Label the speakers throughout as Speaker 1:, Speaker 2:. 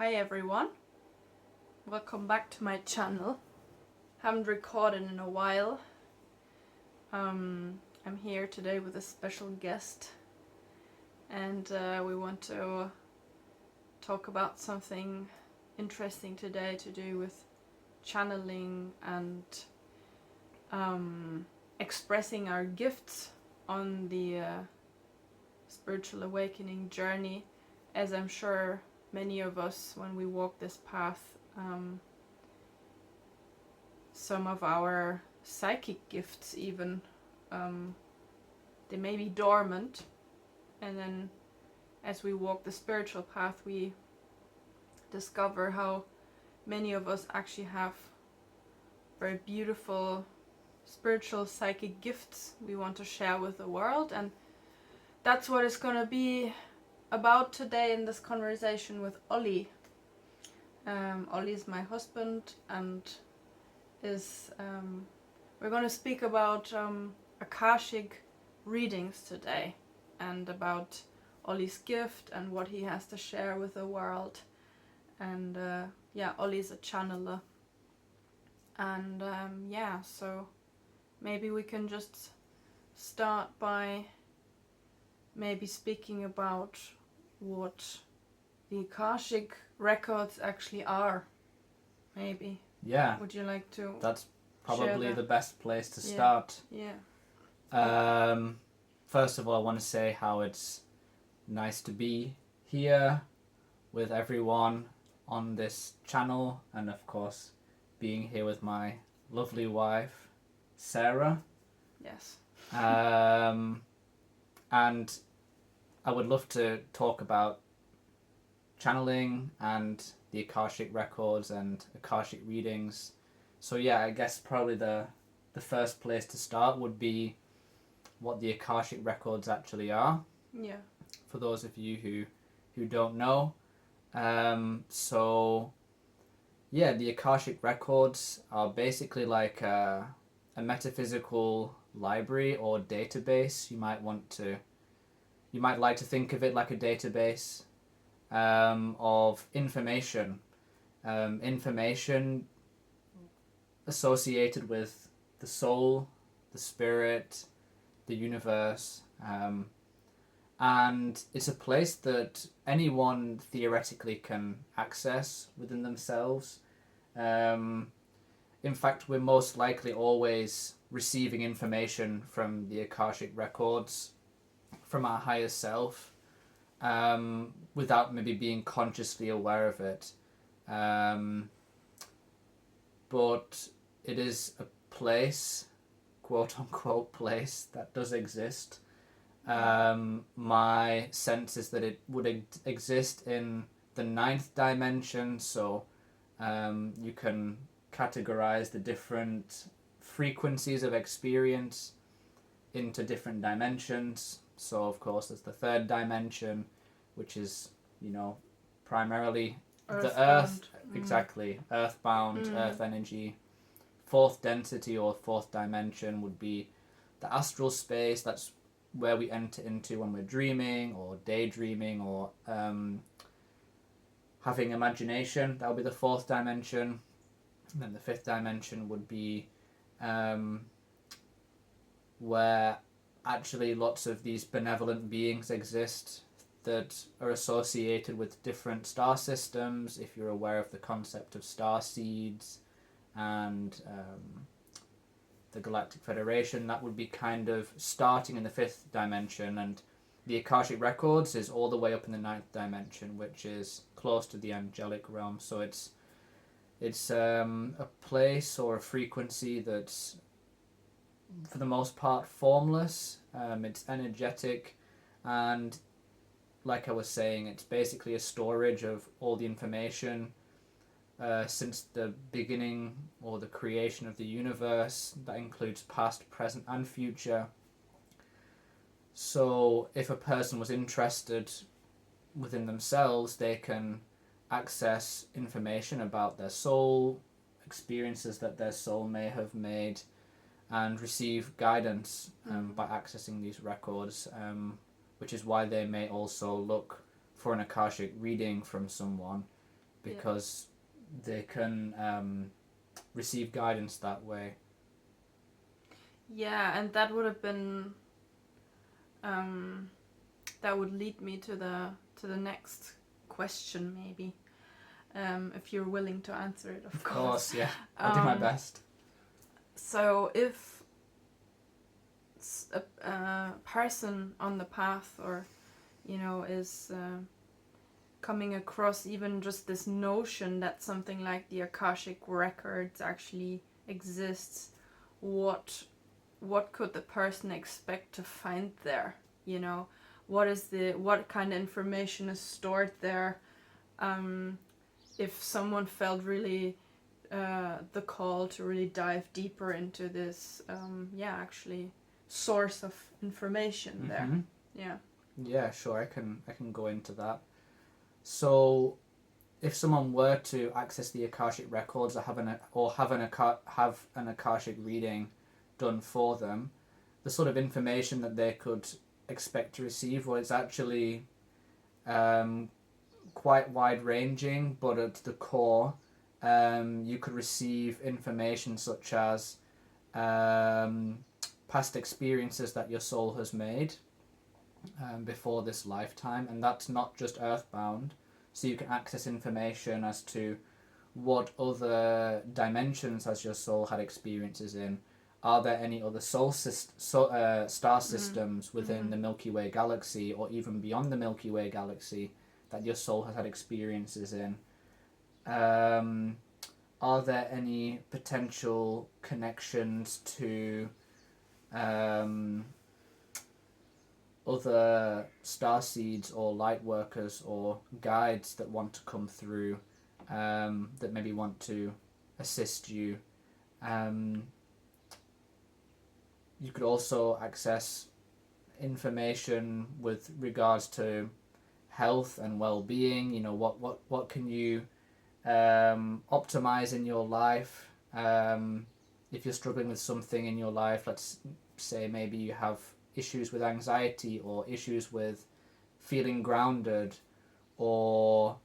Speaker 1: Hi everyone, welcome back to my channel. Haven't recorded in a while. I'm here today with a special guest and we want to talk about something interesting today to do with channeling and expressing our gifts on the spiritual awakening journey, as I'm sure many of us, when we walk this path, some of our psychic gifts even, they may be dormant, and then as we walk the spiritual path we discover how many of us actually have very beautiful spiritual psychic gifts we want to share with the world. And that's what it's going to be about today in this conversation with Ollie. Ollie is my husband and we're going to speak about Akashic readings today, and about Ollie's gift and what he has to share with the world. And Ollie's a channeler. And so maybe we can just start by maybe speaking about what the Akashic records actually are. Maybe.
Speaker 2: Yeah.
Speaker 1: Would you like to?
Speaker 2: That's probably
Speaker 1: that?
Speaker 2: The best place to start.
Speaker 1: Yeah.
Speaker 2: First of all, I want to say how it's nice to be here with everyone on this channel, and of course being here with my lovely wife, Sarah.
Speaker 1: Yes.
Speaker 2: And I would love to talk about channeling and the Akashic records and Akashic readings. So yeah, I guess probably the first place to start would be what the Akashic records actually are.
Speaker 1: Yeah.
Speaker 2: For those of you who don't know. So yeah, the Akashic records are basically like a metaphysical library or database. You might like to think of it like a database of information associated with the soul, the spirit, the universe, and it's a place that anyone theoretically can access within themselves. In fact, we're most likely always receiving information from the Akashic records from our higher self, without maybe being consciously aware of it. But it is a place, quote unquote place, that does exist. My sense is that it would exist in the 9th dimension, so you can categorize the different frequencies of experience into different dimensions. So of course there's the 3rd dimension, which is, primarily the earth, exactly, earthbound, earth energy. 4th density or 4th dimension would be the astral space. That's where we enter into when we're dreaming or daydreaming or having imagination. That would be the 4th dimension. And then the 5th dimension would be where actually lots of these benevolent beings exist that are associated with different star systems. If you're aware of the concept of star seeds and the Galactic Federation, that would be kind of starting in the 5th dimension, and the Akashic records is all the way up in the 9th dimension, which is close to the angelic realm. So it's a place or a frequency that's for the most part formless. It's energetic, and like I was saying, it's basically a storage of all the information since the beginning or the creation of the universe. That includes past, present and future. So if a person was interested within themselves, they can access information about their soul, experiences that their soul may have made, and receive guidance by accessing these records, which is why they may also look for an Akashic reading from someone because they can receive guidance that way.
Speaker 1: Yeah, and that would have been that would lead me to the next question, maybe, if you're willing to answer it, of course.
Speaker 2: Yeah, I'll do my best.
Speaker 1: So if a person on the path, or is coming across even just this notion that something like the Akashic records actually exists, what could the person expect to find there? What kind of information is stored there? If someone felt really the call to really dive deeper into this, actually source of information there.
Speaker 2: Yeah, sure, I can go into that. So if someone were to access the Akashic records or have an Akashic reading done for them, the sort of information that they could expect to receive, well, it's actually quite wide ranging, but at the core you could receive information such as past experiences that your soul has made before this lifetime, and that's not just earthbound, so you can access information as to what other dimensions has your soul had experiences in. Are there any other star systems within the Milky Way galaxy, or even beyond the Milky Way galaxy, that your soul has had experiences in? Are there any potential connections to other starseeds or light workers or guides that want to come through, that maybe want to assist you? You could also access information with regards to health and well-being. What can you optimize in your life? If you're struggling with something in your life, let's say maybe you have issues with anxiety or issues with feeling grounded, or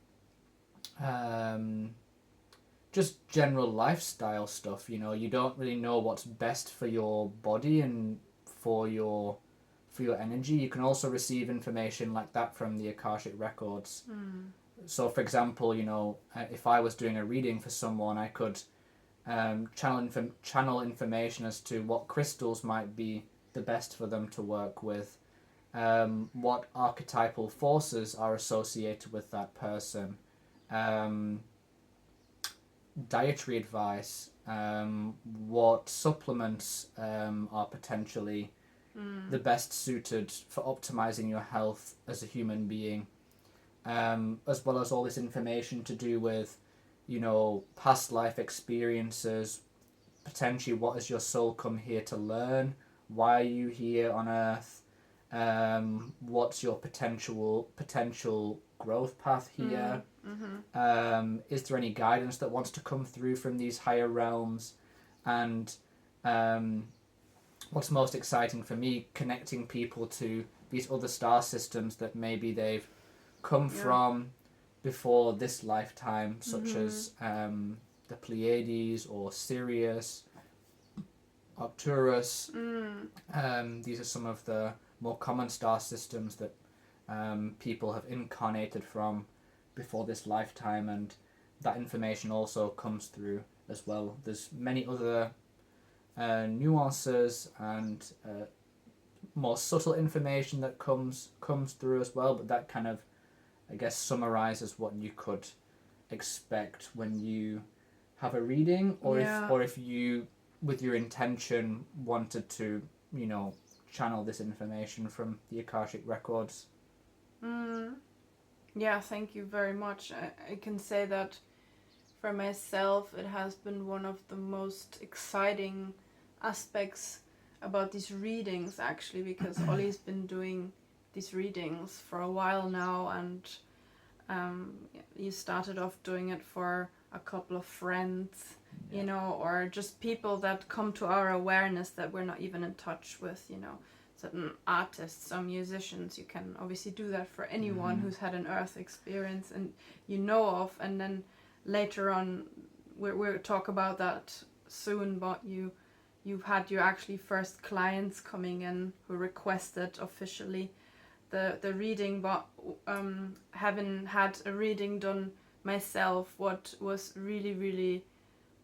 Speaker 2: just general lifestyle stuff. You don't really know what's best for your body and for your energy. You can also receive information like that from the Akashic records. So for example, if I was doing a reading for someone, I could channel information as to what crystals might be the best for them to work with, what archetypal forces are associated with that person, dietary advice, what supplements are potentially the best suited for optimizing your health as a human being, as well as all this information to do with past life experiences, potentially what has your soul come here to learn, why are you here on earth, what's your potential growth path here, is there any guidance that wants to come through from these higher realms, and what's most exciting for me, connecting people to these other star systems that maybe they've come from before this lifetime, such as the Pleiades or Sirius, Arcturus. These are some of the more common star systems that people have incarnated from before this lifetime, and that information also comes through as well. There's many other nuances and more subtle information that comes through as well, but that kind of, I guess, summarizes what you could expect when you have a reading, or if you, with your intention, wanted to channel this information from the Akashic records.
Speaker 1: Yeah, thank you very much. I can say that for myself it has been one of the most exciting aspects about these readings, actually, because Ollie's been doing these readings for a while now, and you started off doing it for a couple of friends, or just people that come to our awareness that we're not even in touch with, certain artists or musicians. You can obviously do that for anyone who's had an earth experience and you know of, and then later on we'll talk about that soon, but you've had your actually first clients coming in who requested officially the reading. But having had a reading done myself, what was really, really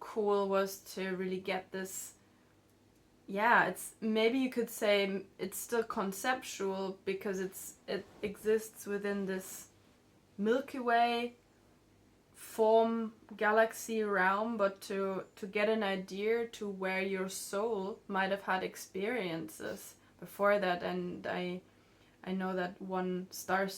Speaker 1: cool was to really get this, it's, maybe you could say it's still conceptual because it exists within this Milky Way form galaxy realm, but to get an idea to where your soul might have had experiences before that. And I know that one star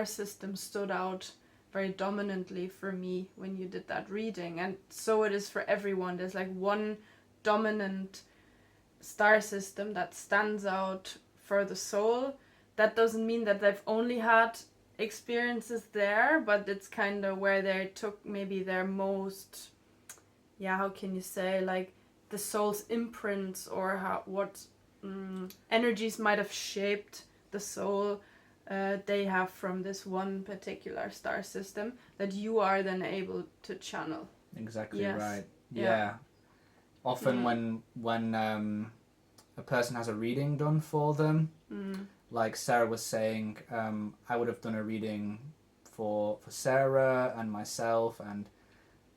Speaker 1: system stood out very dominantly for me when you did that reading, and so it is for everyone. There's like one dominant star system that stands out for the soul. That doesn't mean that they've only had experiences there, but it's kind of where they took maybe their most, how can you say, like the soul's imprints, or what energies might have shaped the soul they have from this one particular star system that you are then able to channel.
Speaker 2: Exactly. Right. Yeah. Often when a person has a reading done for them, like Sarah was saying, I would have done a reading for Sarah and myself, and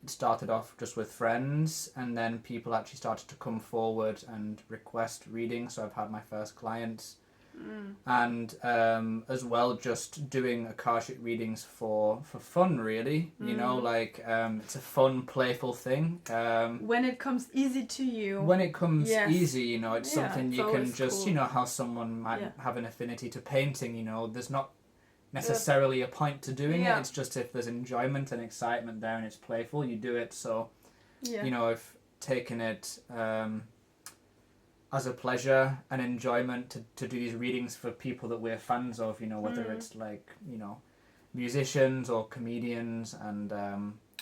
Speaker 2: it started off just with friends, and then people actually started to come forward and request readings. So I've had my first clients. And as well, just doing Akashic readings for fun, really. You know, like it's a fun, playful thing.
Speaker 1: When it comes easy to you.
Speaker 2: When it comes easy, you know, it's something
Speaker 1: it's
Speaker 2: you can just,
Speaker 1: cool.
Speaker 2: you know, how someone might have an affinity to painting, you know, there's not necessarily a point to doing it. It's just if there's enjoyment and excitement there and it's playful, you do it. So, you know, I've taken it as a pleasure and enjoyment to do these readings for people that we're fans of, you know, whether it's like, you know, musicians or comedians and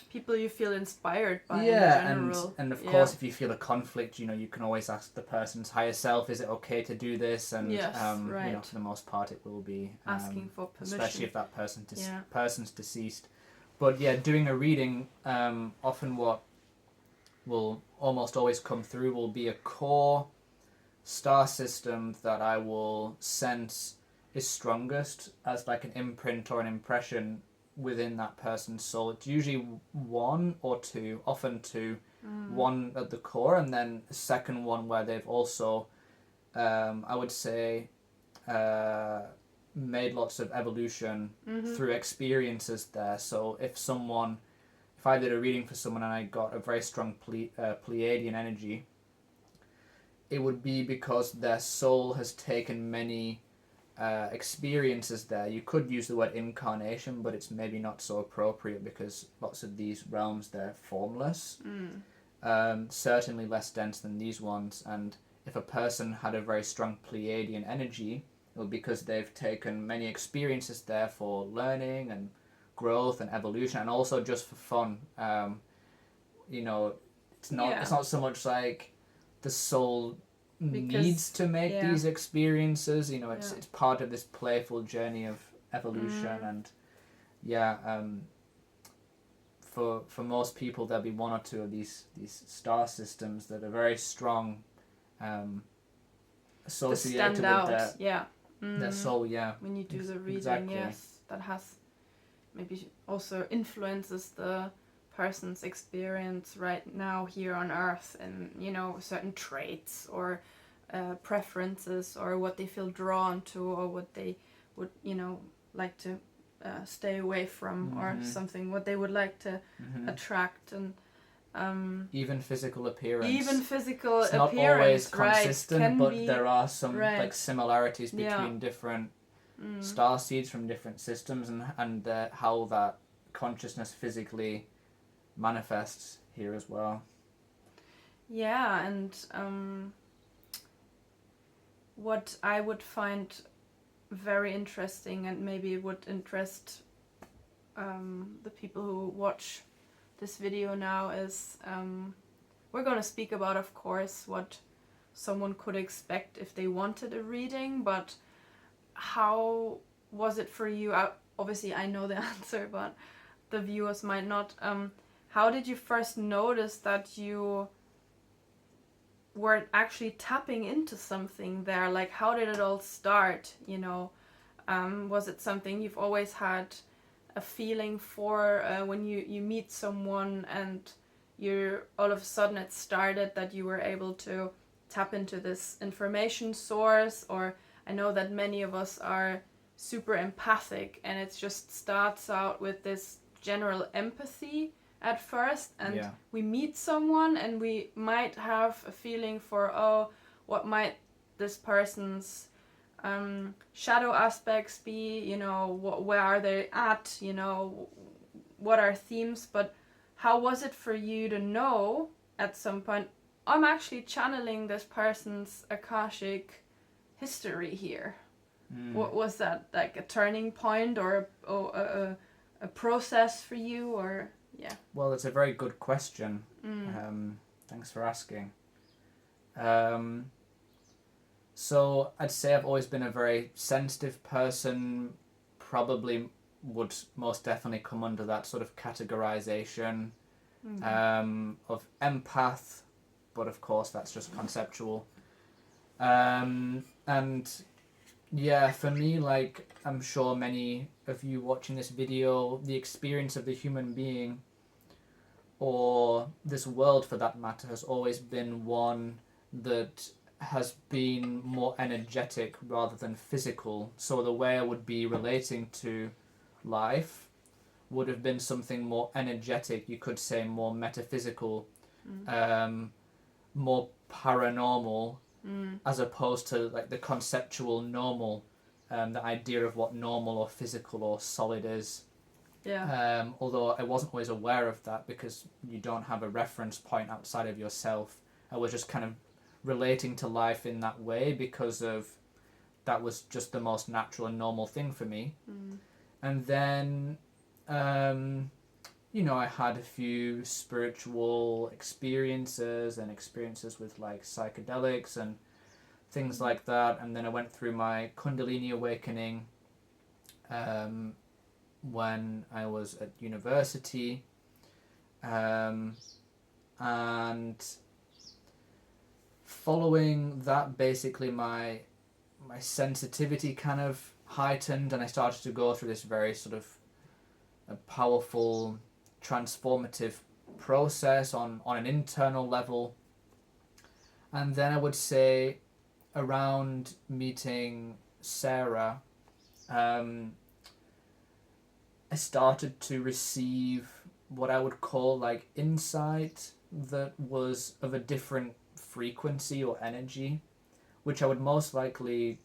Speaker 1: people you feel inspired by in general.
Speaker 2: and of course if you feel a conflict, you know, you can always ask the person's higher self, is it okay to do this? And you know, for the most part it will be
Speaker 1: asking for permission,
Speaker 2: especially if that person's deceased. But doing a reading, often what will almost always come through will be a core star system that I will sense is strongest as like an imprint or an impression within that person's soul. It's usually one or two, often two, one at the core, and then a second one where they've also, I would say, made lots of evolution through experiences there. So if I did a reading for someone and I got a very strong Pleiadian energy, it would be because their soul has taken many experiences there. You could use the word incarnation, but it's maybe not so appropriate because lots of these realms, they're formless, certainly less dense than these ones. And if a person had a very strong Pleiadian energy, it would be because they've taken many experiences there for learning and growth and evolution, and also just for fun. You know, it's not so much like the soul needs to make these experiences. You know, it's part of this playful journey of evolution. And for most people there'll be one or two of these star systems that are very strong, associated with their soul.
Speaker 1: When you do the reading, that has maybe also influences the person's experience right now here on Earth, and you know, certain traits or preferences, or what they feel drawn to, or what they would, you know, like to stay away from, or something what they would like to attract. And
Speaker 2: even physical appearance.
Speaker 1: It's
Speaker 2: not always consistent, but
Speaker 1: be,
Speaker 2: there are some like similarities between different star seeds from different systems, and how that consciousness physically manifests here as well.
Speaker 1: And what I would find very interesting, and maybe would interest the people who watch this video now, is we're going to speak about, of course, what someone could expect if they wanted a reading, but how was it for you? Obviously I know the answer, but the viewers might not. How did you first notice that you were actually tapping into something there? Like, how did it all start, you know? Was it something you've always had a feeling for when you meet someone and you're all of a sudden it started that you were able to tap into this information source? Or I know that many of us are super empathic, and it just starts out with this general empathy at first, and we meet someone and we might have a feeling for, oh, what might this person's shadow aspects be, you know, where are they at, you know, what are themes. But how was it for you to know at some point, I'm actually channeling this person's Akashic history here? What was that, like a turning point or a process for you, or
Speaker 2: Well, it's a very good question. Thanks for asking. So I'd say I've always been a very sensitive person, probably would most definitely come under that sort of categorization of empath, but of course that's just conceptual. And yeah, for me, like I'm sure many of you watching this video, the experience of the human being, or this world for that matter, has always been one that has been more energetic rather than physical. So the way I would be relating to life would have been something more energetic, you could say more metaphysical, more paranormal, as opposed to like the conceptual normal, the idea of what normal or physical or solid is. Although I wasn't always aware of that because you don't have a reference point outside of yourself. I was just kind of relating to life in that way because of that was just the most natural and normal thing for me. And then you know, I had a few spiritual experiences and experiences with like psychedelics and things like that, and then I went through my Kundalini awakening when I was at university, and following that, basically my sensitivity kind of heightened, and I started to go through this very sort of a powerful transformative process on an internal level. And then I would say around meeting Sarah, I started to receive what I would call like insight that was of a different frequency or energy, which I would most likely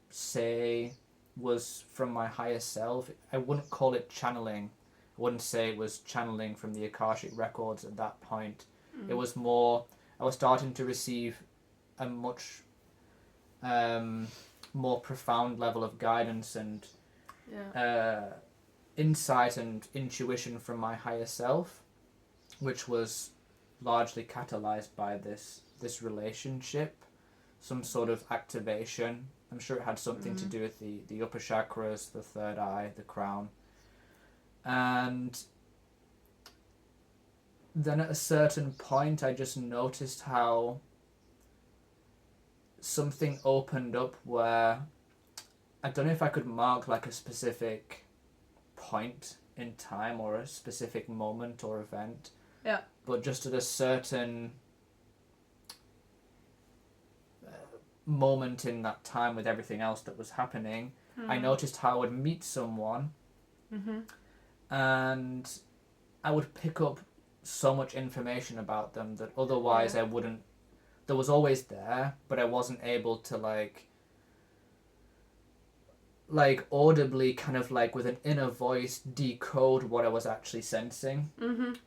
Speaker 2: say was from my higher self. I wouldn't call it channeling. I wouldn't say it was channeling from the Akashic records at that point. It was more, I was starting to receive a much more profound level of guidance and insight and intuition from my higher self, which was largely catalyzed by this relationship, some sort of activation. I'm sure it had something to do with the upper chakras, the third eye, the crown. And then at a certain point I just noticed how something opened up where I don't know if I could mark like a specific point in time or a specific moment or event, but just at a certain moment in that time with everything else that was happening, I noticed how I would meet someone and I would pick up so much information about them that otherwise I wouldn't. There was always there, but I wasn't able to like audibly kind of like with an inner voice decode what I was actually sensing.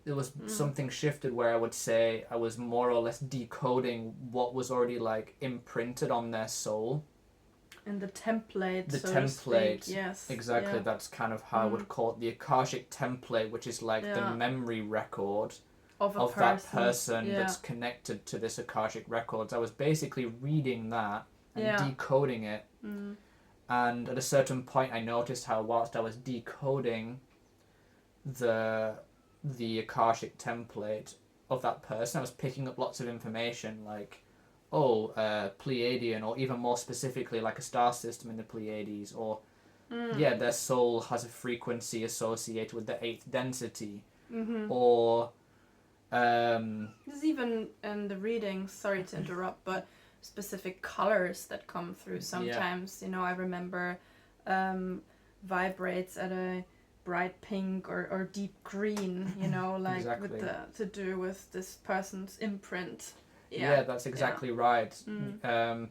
Speaker 2: There was something shifted where I would say I was more or less decoding what was already like imprinted on their soul.
Speaker 1: And the template.
Speaker 2: The
Speaker 1: so
Speaker 2: template,
Speaker 1: to speak. Yes.
Speaker 2: Exactly. Yeah. That's kind of how I would call it, the Akashic template, which is like the memory record
Speaker 1: of
Speaker 2: that person that's connected to this Akashic Records. I was basically reading that and decoding it. And at a certain point I noticed how whilst I was decoding the Akashic template of that person, I was picking up lots of information like, Pleiadian, or even more specifically like a star system in the Pleiades, or their soul has a frequency associated with the 8th density, or
Speaker 1: there's even in the readings, sorry to interrupt, but specific colors that come through sometimes. I remember vibrates at a bright pink or deep green, like
Speaker 2: exactly.
Speaker 1: with to do with this person's imprint.
Speaker 2: Yeah, that's exactly right.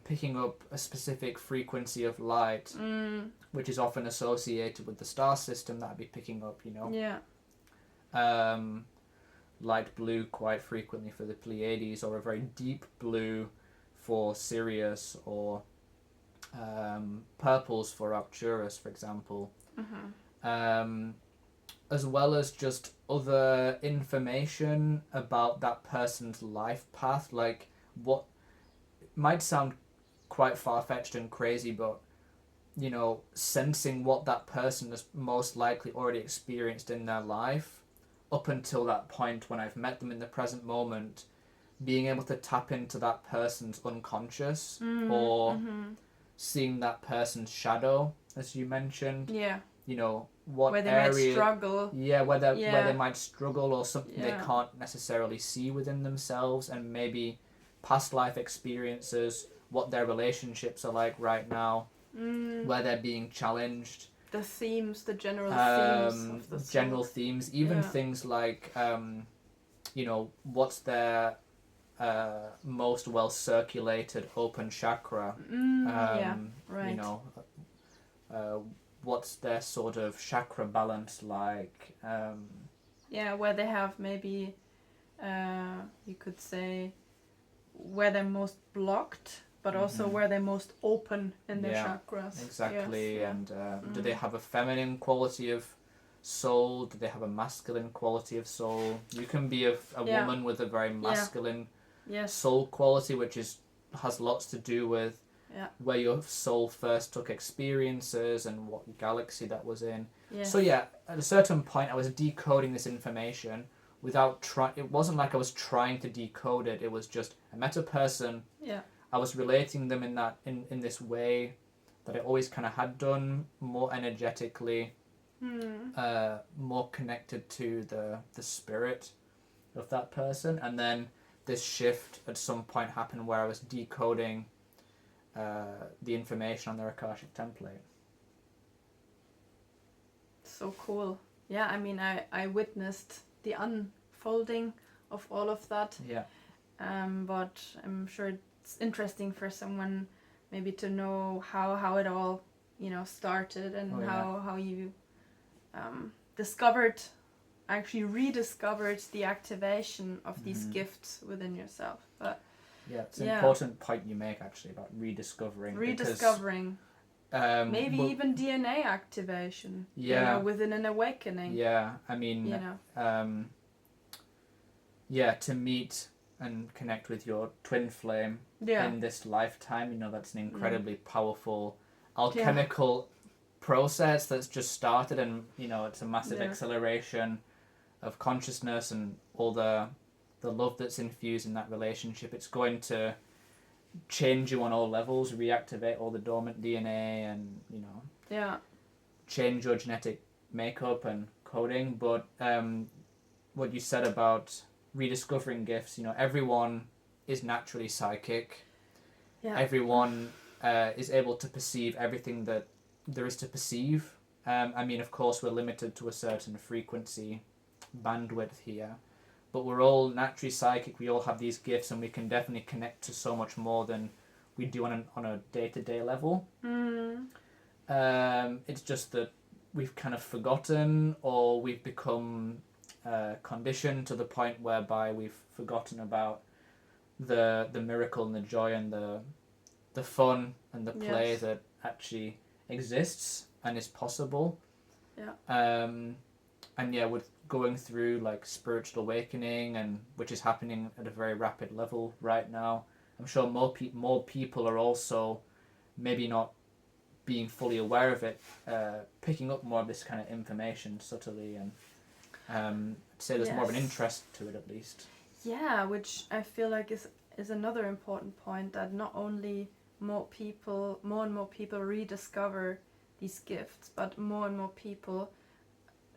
Speaker 2: Picking up a specific frequency of light, which is often associated with the star system that I'd be picking up, light blue quite frequently for the Pleiades, or a very deep blue for Sirius, or purples for Arcturus, for example. As well as just other information about that person's life path, like what might sound quite far-fetched and crazy, but sensing what that person has most likely already experienced in their life up until that point when I've met them in the present moment, being able to tap into that person's unconscious, or seeing that person's shadow, as you mentioned. What
Speaker 1: where they
Speaker 2: area,
Speaker 1: might struggle.
Speaker 2: where they might struggle, or something they can't necessarily see within themselves, and maybe past life experiences, what their relationships are like right now, where they're being challenged.
Speaker 1: The themes, the general themes of the
Speaker 2: general themes, even things like what's their most well circulated open chakra, what's their sort of chakra balance like,
Speaker 1: where they have maybe you could say where they're most blocked, but also where they're most open in their chakras.
Speaker 2: Exactly. And do they have a feminine quality of soul? Do they have a masculine quality of soul? You can be a woman with a very masculine soul quality, which has lots to do with where your soul first took experiences and what galaxy that was in. So at a certain point I was decoding this information without it wasn't like I was trying to decode it. It was just, I met a person, I was relating them in this way that I always kind of had done, more energetically, more connected to the spirit of that person. And then this shift at some point happened where I was decoding the information on their Akashic template.
Speaker 1: So cool. Yeah, I mean, I witnessed the unfolding of all of that. But I'm sure it's interesting for someone maybe to know how it all started, and how you rediscovered the activation of these gifts within yourself. But
Speaker 2: it's an important point you make, actually, about rediscovering,
Speaker 1: maybe even DNA activation, within an awakening.
Speaker 2: I mean, to meet and connect with your twin flame in this lifetime, that's an incredibly powerful alchemical process that's just started, and it's a massive acceleration of consciousness and all the love that's infused in that relationship. It's going to change you on all levels, reactivate all the dormant DNA, and change your genetic makeup and coding. But what you said about rediscovering gifts, everyone is naturally psychic. Everyone is able to perceive everything that there is to perceive. I mean, of course, we're limited to a certain frequency bandwidth here, but we're all naturally psychic. We all have these gifts, and we can definitely connect to so much more than we do on a day-to-day level. It's just that we've kind of forgotten, or we've become conditioned to the point whereby we've forgotten about the miracle and the joy and the fun and the play that actually exists and is possible. And with going through like spiritual awakening, and which is happening at a very rapid level right now. I'm sure more people are also maybe not being fully aware of it, picking up more of this kind of information subtly, and I'd say there's more of an interest to it at least.
Speaker 1: Yeah, which I feel like is another important point, that not only more and more people rediscover these gifts, but more and more people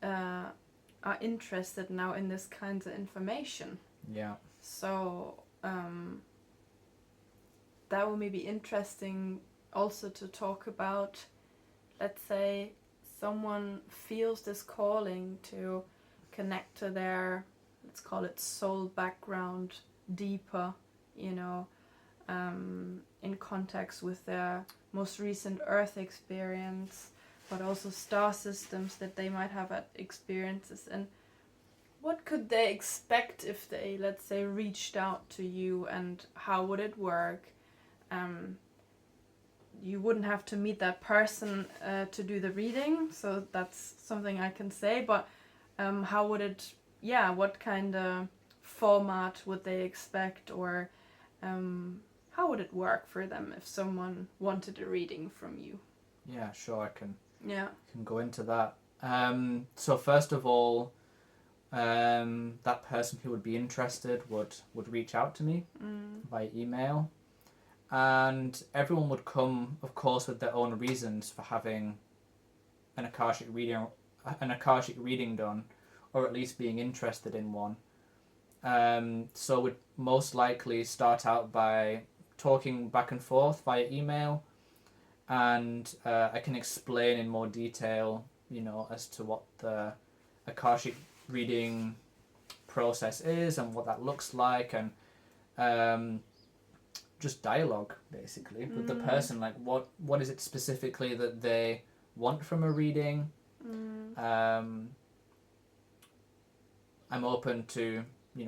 Speaker 1: are interested now in this kinds of information.
Speaker 2: Yeah.
Speaker 1: So that will maybe interesting also to talk about. Let's say someone feels this calling to connect to their, let's call it, soul background deeper, in context with their most recent earth experience, but also star systems that they might have had experiences. And what could they expect if they, let's say, reached out to you, and how would it work? You wouldn't have to meet that person to do the reading, so that's something I can say, but how would it, what kind of format would they expect, or how would it work for them if someone wanted a reading from you?
Speaker 2: Yeah, sure, I can go into that. So first of all, that person who would be interested would reach out to me by email, and everyone would come, of course, with their own reasons for having an Akashic reading done, or at least being interested in one. So would most likely start out by talking back and forth via email, and I can explain in more detail, as to what the Akashic reading process is and what that looks like, and just dialogue basically with the person, like what is it specifically that they want from a reading. I'm open to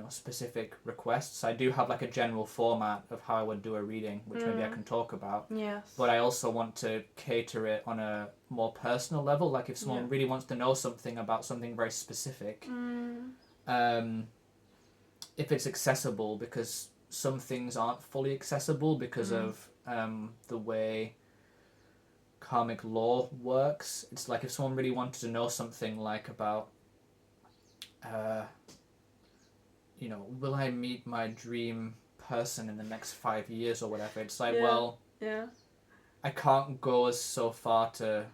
Speaker 2: specific requests. I do have like a general format of how I would do a reading, which maybe I can talk about.
Speaker 1: Yes.
Speaker 2: But I also want to cater it on a more personal level. Like if someone really wants to know something about something very specific, if it's accessible, because some things aren't fully accessible because of the way karmic law works. It's like if someone really wanted to know something like about will I meet my dream person in the next 5 years or whatever, it's like, I can't go so far to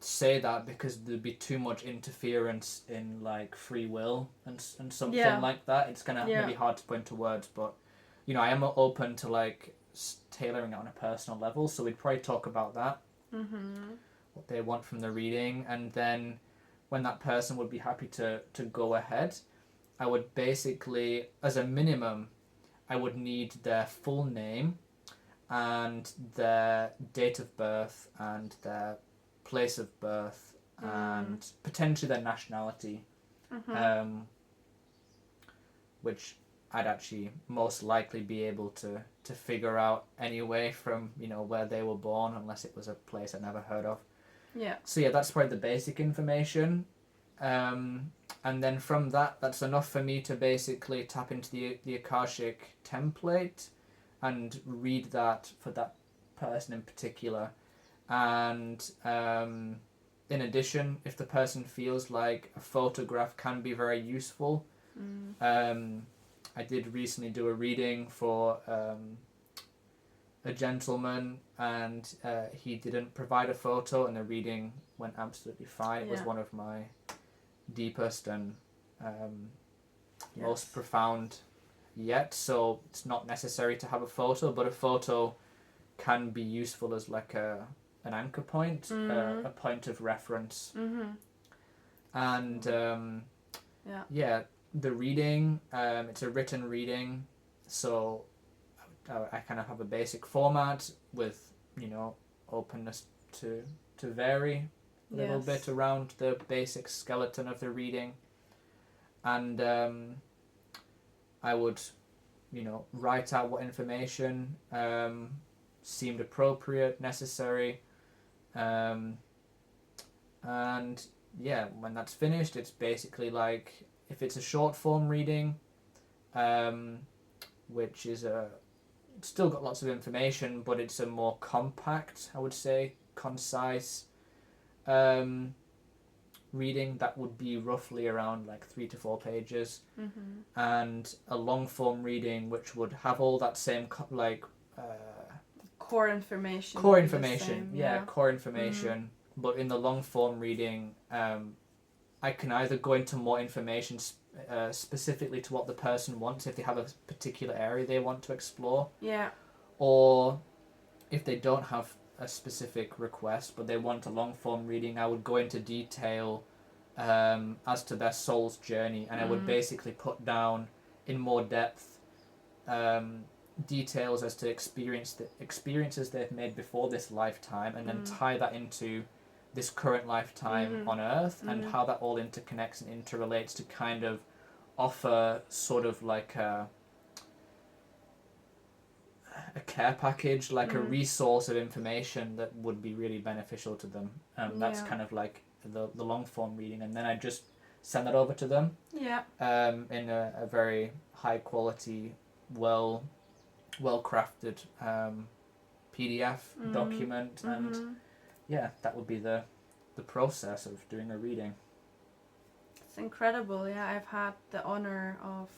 Speaker 2: say that, because there'd be too much interference in like free will and something like that. It's gonna be hard to put into words, but I am open to like tailoring it on a personal level, so we'd probably talk about that, what they want from the reading, and then when that person would be happy to go ahead, I would basically, as a minimum, I would need their full name and their date of birth and their place of birth and potentially their nationality, which I'd actually most likely be able to figure out anyway from where they were born, unless it was a place I'd never heard of. So that's probably the basic information. And then from that's enough for me to basically tap into the Akashic template and read that for that person in particular. And in addition, if the person feels like a photograph can be very useful, I did recently do a reading for a gentleman, and he didn't provide a photo, and the reading went absolutely fine. It was one of my deepest and most profound yet, so it's not necessary to have a photo, but a photo can be useful as like an anchor point, a point of reference. And the reading, it's a written reading, so I kind of have a basic format with openness to vary a little bit around the basic skeleton of the reading, and I would write out what information seemed appropriate, necessary, and yeah, when that's finished, it's basically like, if it's a short form reading, which is it's still got lots of information, but it's a more compact, I would say, concise reading that would be roughly around like 3 to 4 pages, and a long form reading which would have all that same
Speaker 1: core information.
Speaker 2: Core
Speaker 1: would be the
Speaker 2: information,
Speaker 1: same,
Speaker 2: yeah, core information. But in the long form reading, I can either go into more information specifically to what the person wants, if they have a particular area they want to explore,
Speaker 1: Yeah.
Speaker 2: or if they don't have a specific request but they want a long form reading, I would go into detail as to their soul's journey, and I would basically put down in more depth details as to experiences they've made before this lifetime, and then tie that into this current lifetime on Earth, and how that all interconnects and interrelates to kind of offer sort of like a care package, like a resource of information that would be really beneficial to them. That's kind of like the long form reading, and then I just send that over to them in a very high quality, well crafted PDF document, and yeah, that would be the process of doing a reading.
Speaker 1: It's incredible. Yeah, I've had the honor of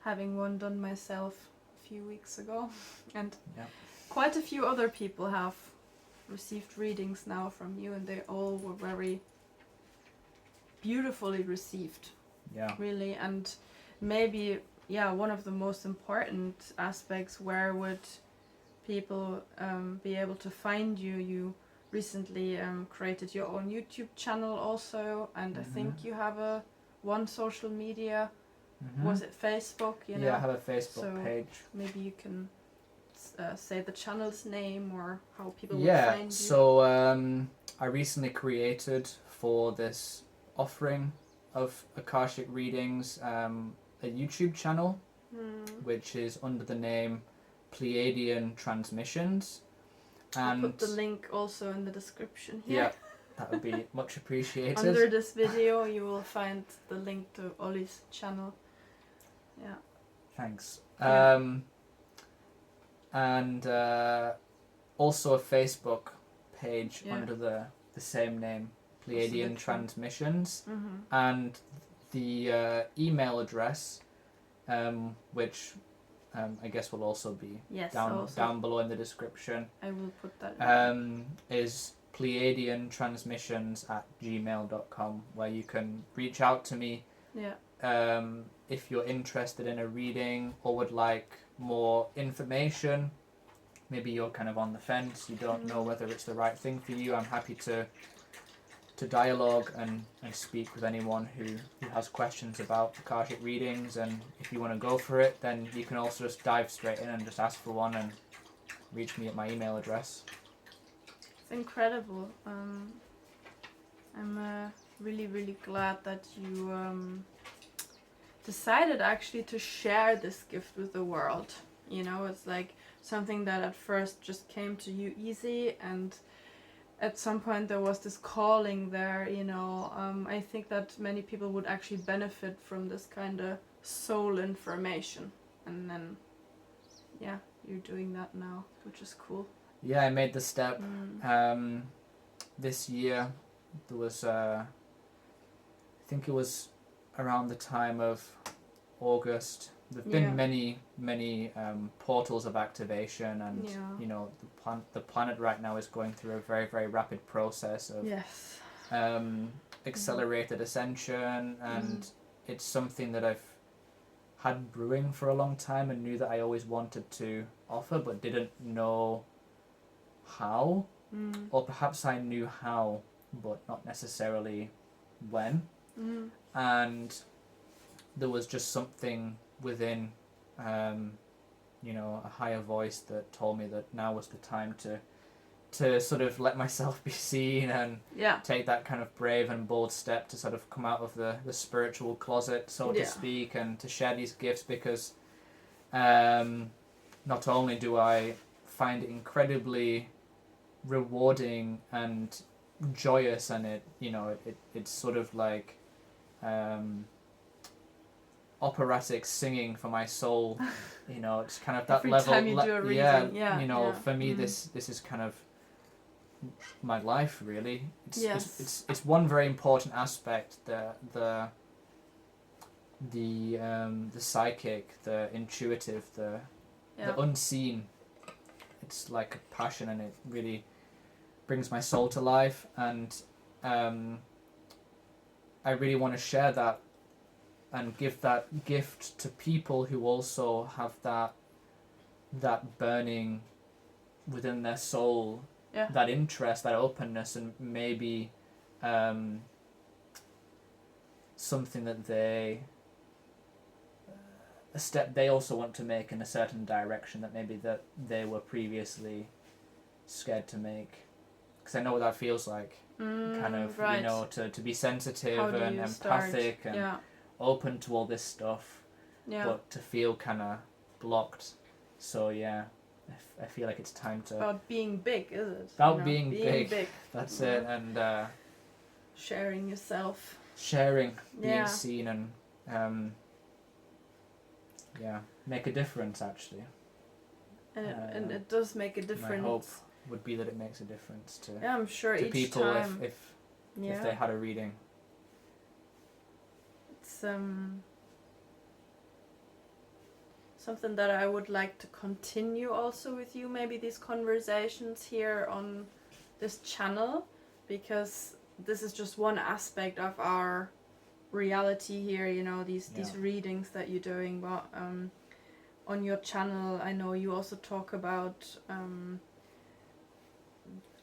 Speaker 1: having one done myself a few weeks ago, and quite a few other people have received readings now from you, and they all were very beautifully received.
Speaker 2: Yeah.
Speaker 1: Really, and maybe one of the most important aspects, where would people be able to find you? You recently created your own YouTube channel also, and I think you have one social media. Was it Facebook?
Speaker 2: Yeah, I have a Facebook page.
Speaker 1: Maybe you can say the channel's name, or how people would find you.
Speaker 2: So I recently created, for this offering of Akashic readings, a YouTube channel, which is under the name Pleiadeantransmissions. And
Speaker 1: I'll put the link also in the description here.
Speaker 2: Yeah, that would be much appreciated.
Speaker 1: Under this video you will find the link to Ollie's channel. Yeah.
Speaker 2: Thanks.
Speaker 1: Yeah.
Speaker 2: And also a Facebook page under the same name, Pleiadean Transmissions, and the email address, which I guess will also be down below in the description.
Speaker 1: I will put that
Speaker 2: is pleiadeantransmissions@gmail.com, where you can reach out to me if you're interested in a reading or would like more information. Maybe you're kind of on the fence, you don't know whether it's the right thing for you. I'm happy to dialogue and speak with anyone who has questions about Akashic readings, and if you want to go for it, then you can also just dive straight in and just ask for one and reach me at my email address.
Speaker 1: It's incredible. I'm really, really glad that you decided actually to share this gift with the world. You know, it's like something that at first just came to you easy, and at some point there was this calling there, you know. I think that many people would actually benefit from this kind of soul information, and then you're doing that now, which is cool.
Speaker 2: Yeah, I made the step this year. There was I think it was around the time of August. There've been many portals of activation, and you know, the planet right now is going through a very, very rapid process of accelerated ascension, and it's something that I've had brewing for a long time and knew that I always wanted to offer, but didn't know how, or perhaps I knew how but not necessarily when. And there was just something within you know, a higher voice that told me that now was the time to sort of let myself be seen and take that kind of brave and bold step to sort of come out of the spiritual closet, so to speak, and to share these gifts, because not only do I find it incredibly rewarding and joyous, and it's sort of like operatic singing for my soul. It's kind of that
Speaker 1: Every
Speaker 2: level.
Speaker 1: time you do a reading,
Speaker 2: For me, this is kind of my life, really. It's one very important aspect, the psychic, the intuitive, the unseen. It's like a passion, and it really brings my soul to life, and I really want to share that and give that gift to people who also have that burning within their soul, that interest, that openness, and maybe something that a step they also want to make in a certain direction that maybe that they were previously scared to make. Because I know what that feels like, kind of, to be sensitive and empathic and open to all this stuff, but to feel kind of blocked. So I feel like it's time to...
Speaker 1: About being big, is it?
Speaker 2: About being big. That's it, and...
Speaker 1: sharing yourself.
Speaker 2: Being seen, and... make a difference, actually.
Speaker 1: And it does make a difference.
Speaker 2: My hope would be that it makes a difference to
Speaker 1: I'm sure
Speaker 2: to
Speaker 1: each
Speaker 2: people
Speaker 1: time
Speaker 2: if they had a reading.
Speaker 1: It's something that I would like to continue also with you, maybe these conversations here on this channel, because this is just one aspect of our reality here, these readings that you're doing, but on your channel I know you also talk about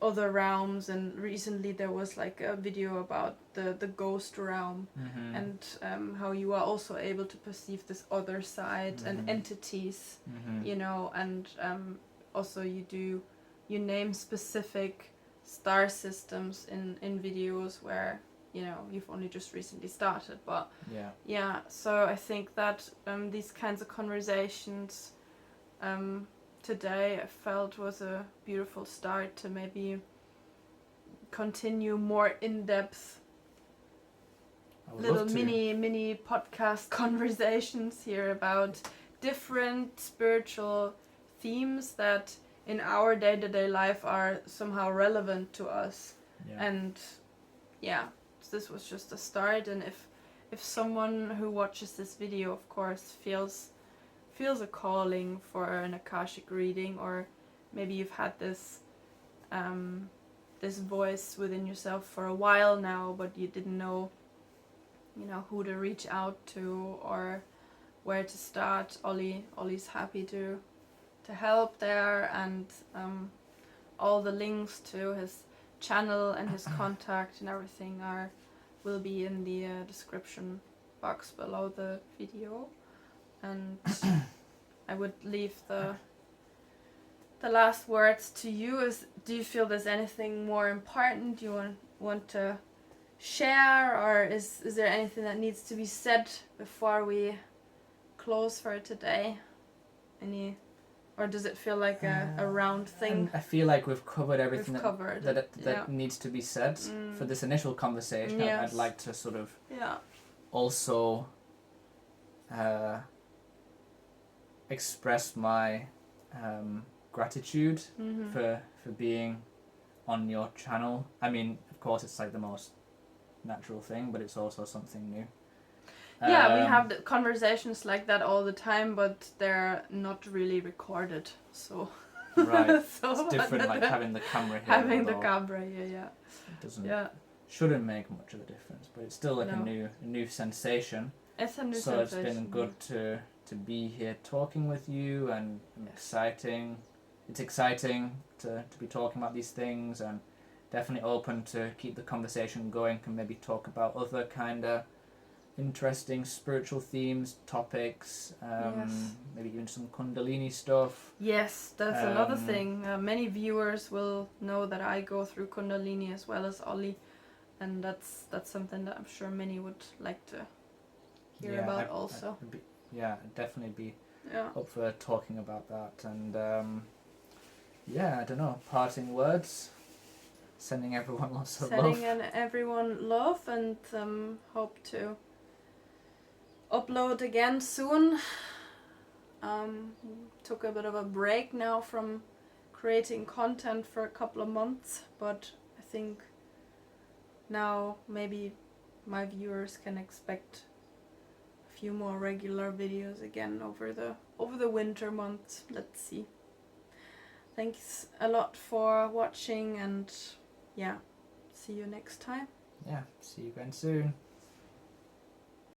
Speaker 1: other realms, and recently there was like a video about the ghost realm, and how you are also able to perceive this other side and entities, and also you name specific star systems in videos where you've only just recently started, but so I think that these kinds of conversations today I felt was a beautiful start to maybe continue more in-depth little mini podcast conversations here about different spiritual themes that in our day-to-day life are somehow relevant to us. And this was just a start, and if someone who watches this video, of course, feels a calling for an Akashic reading, or maybe you've had this voice within yourself for a while now, but you didn't know who to reach out to or where to start. Ollie's happy to help there, and all the links to his channel and his contact and everything will be in the description box below the video. And I would leave the last words to you. Do you feel there's anything more important you want to share, or is there anything that needs to be said before we close for today? Or does it feel like a round thing?
Speaker 2: I feel like we've covered everything that needs to be said for this initial conversation.
Speaker 1: Yes.
Speaker 2: I'd like to sort of also express my gratitude for being on your channel. I mean, of course, it's like the most natural thing, but it's also something new.
Speaker 1: We have conversations like that all the time, but they're not really recorded. So
Speaker 2: right,
Speaker 1: so
Speaker 2: it's different, like having the camera here.
Speaker 1: Having the camera, It
Speaker 2: shouldn't make much of a difference, but it's still like a new sensation.
Speaker 1: It's a new
Speaker 2: so
Speaker 1: sensation.
Speaker 2: It's been good to be here talking with you, and exciting. It's exciting to be talking about these things, and definitely open to keep the conversation going. Can maybe talk about other kind of interesting spiritual themes, topics, maybe even some Kundalini stuff.
Speaker 1: Yes, that's another thing. Many viewers will know that I go through Kundalini as well as Ollie, and that's something that I'm sure many would like to hear about also.
Speaker 2: I'd definitely be up for talking about that. And I don't know, parting words. Sending everyone lots of
Speaker 1: Sending
Speaker 2: love.
Speaker 1: everyone love, and hope to upload again soon. Took a bit of a break now from creating content for a couple of months, but I think now maybe my viewers can expect a few more regular videos again over the winter months. Let's see. Thanks a lot for watching, and yeah, see you next time.
Speaker 2: Yeah, see you again soon.